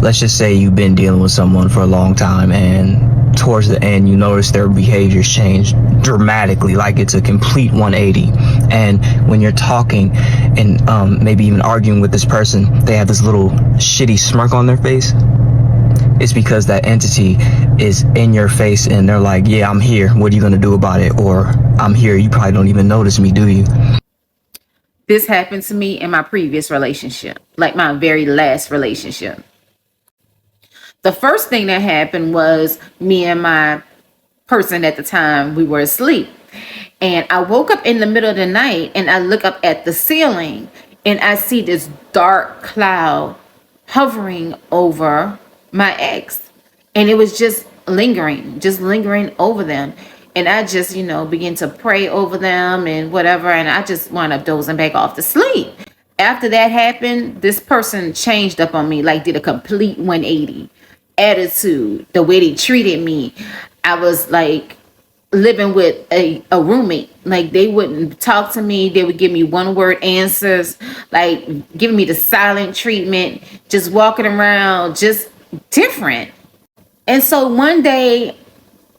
let's just say you've been dealing with someone for a long time, and towards the end you notice their behaviors change dramatically, like it's a complete 180. And when you're talking and maybe even arguing with this person, they have this little shitty smirk on their face. It's because that entity is in your face and they're like, yeah, I'm here, what are you gonna do about it? Or I'm here, you probably don't even notice me, do you? This happened to me in my previous relationship, like my very last relationship. The first thing that happened was me and my person at the time, we were asleep. And I woke up in the middle of the night and I look up at the ceiling and I see this dark cloud hovering over my ex. And it was just lingering over them. And I just, begin to pray over them and whatever. And I just wound up dozing back off to sleep. After that happened, this person changed up on me, like did a complete 180 attitude, the way they treated me. I was like living with a roommate. Like they wouldn't talk to me. They would give me one word answers, like giving me the silent treatment, just walking around, just different. And so one day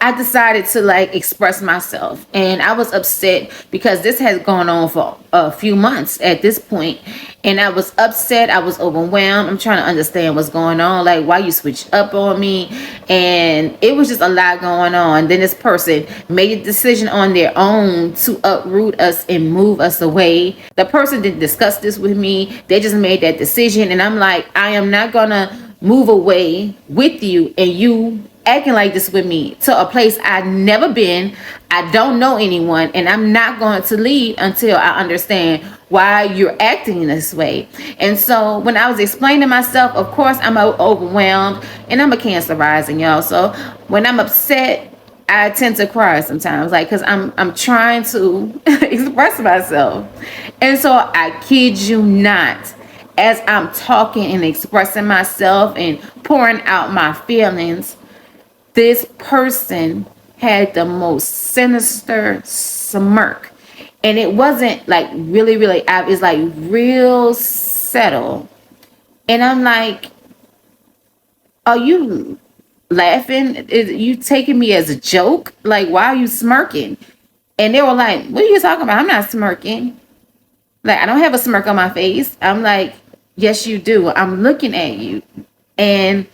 I decided to like express myself, and I was upset because this has gone on for a few months at this point. And I was upset. I was overwhelmed. I'm trying to understand what's going on. Like, why you switched up on me? And it was just a lot going on. Then this person made a decision on their own to uproot us and move us away. The person didn't discuss this with me. They just made that decision. And I'm like, I am not gonna move away with you and you acting like this with me to a place I've never been. I don't know anyone, and I'm not going to leave until I understand why you're acting this way. And so when I was explaining myself, of course I'm overwhelmed, and I'm a Cancer rising, y'all. So when I'm upset, I tend to cry sometimes, like, because I'm trying to express myself. And so I kid you not, as I'm talking and expressing myself and pouring out my feelings, this person had the most sinister smirk. And it wasn't like really, really, it's like real subtle. And I'm like, are you laughing? Is you taking me as a joke? Like, why are you smirking? And they were like, what are you talking about? I'm not smirking. Like, I don't have a smirk on my face. I'm like, yes, you do. I'm looking at you. And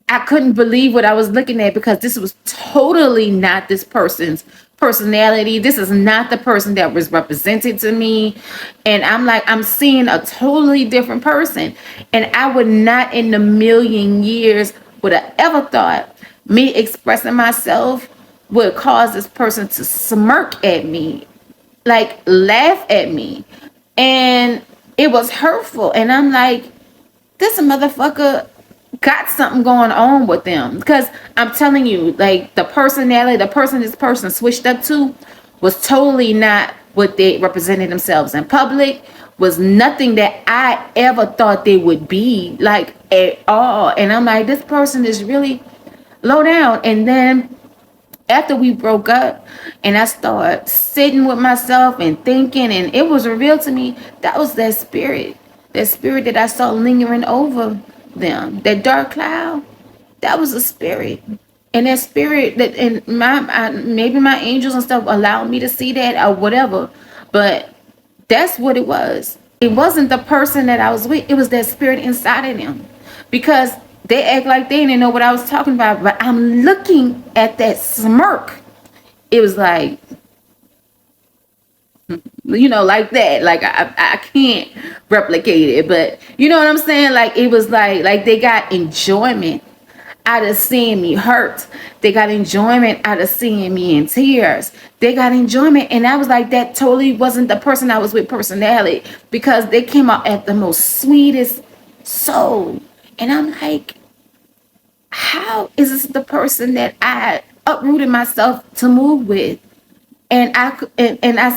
I couldn't believe what I was looking at, because this was totally not this person's personality. This is not the person that was represented to me. And I'm like, I'm seeing a totally different person. And I would not in a million years would have ever thought me expressing myself would cause this person to smirk at me, like laugh at me. And it was hurtful. And I'm like, this motherfucker got something going on with them, because I'm telling you, like, the personality, the person this person switched up to was totally not what they represented themselves in public, was nothing that I ever thought they would be, like, at all. And I'm like, this person is really low down. And then after we broke up and I started sitting with myself and thinking, and it was revealed to me that was that spirit that I saw lingering over them, that dark cloud. That was a spirit. And that spirit, that, and maybe my angels and stuff allowed me to see that or whatever, but that's what it was. It wasn't the person that I was with. It was that spirit inside of them, because they act like they didn't know what I was talking about. But I'm looking at that smirk. It was like, like that. Like I can't replicate it, but you know what I'm saying? Like, it was like they got enjoyment out of seeing me hurt. They got enjoyment out of seeing me in tears. They got enjoyment. And I was like, that totally wasn't the person I was with personality, because they came out at the most sweetest soul. And I'm like, how is this the person that I uprooted myself to move with? And I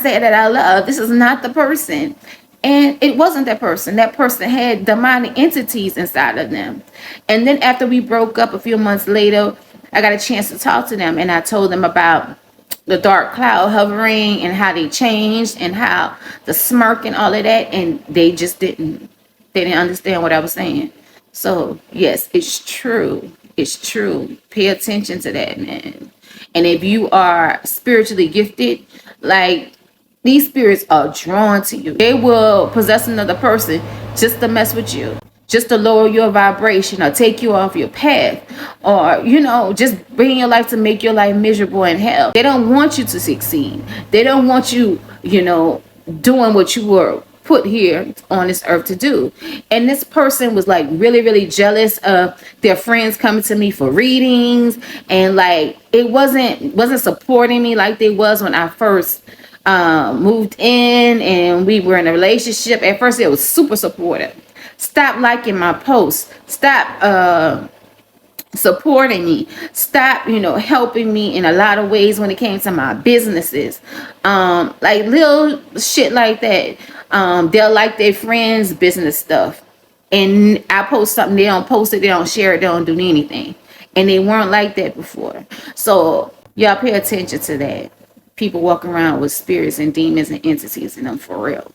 said that I love. This is not the person. And it wasn't that person. That person had demonic entities inside of them. And then after we broke up a few months later, I got a chance to talk to them, and I told them about the dark cloud hovering and how they changed and how the smirk and all of that. And they just didn't understand what I was saying. So yes, it's true. It's true. Pay attention to that, man. And if you are spiritually gifted, like, these spirits are drawn to you. They will possess another person just to mess with you, just to lower your vibration or take you off your path, or just bring your life to make your life miserable in hell. They don't want you to succeed. They don't want you, doing what you were put here on this earth to do. And this person was like really, really jealous of their friends coming to me for readings, and like it wasn't supporting me like they was when I first moved in and we were in a relationship. At first it was super supportive. Stop liking my posts. Stop supporting me. Stop helping me in a lot of ways when it came to my businesses, like little shit like that. They'll like their friends business stuff, and I post something, they don't post it, they don't share it, they don't do anything, and they weren't like that before. So y'all pay attention to that. People walk around with spirits and demons and entities in them, for real.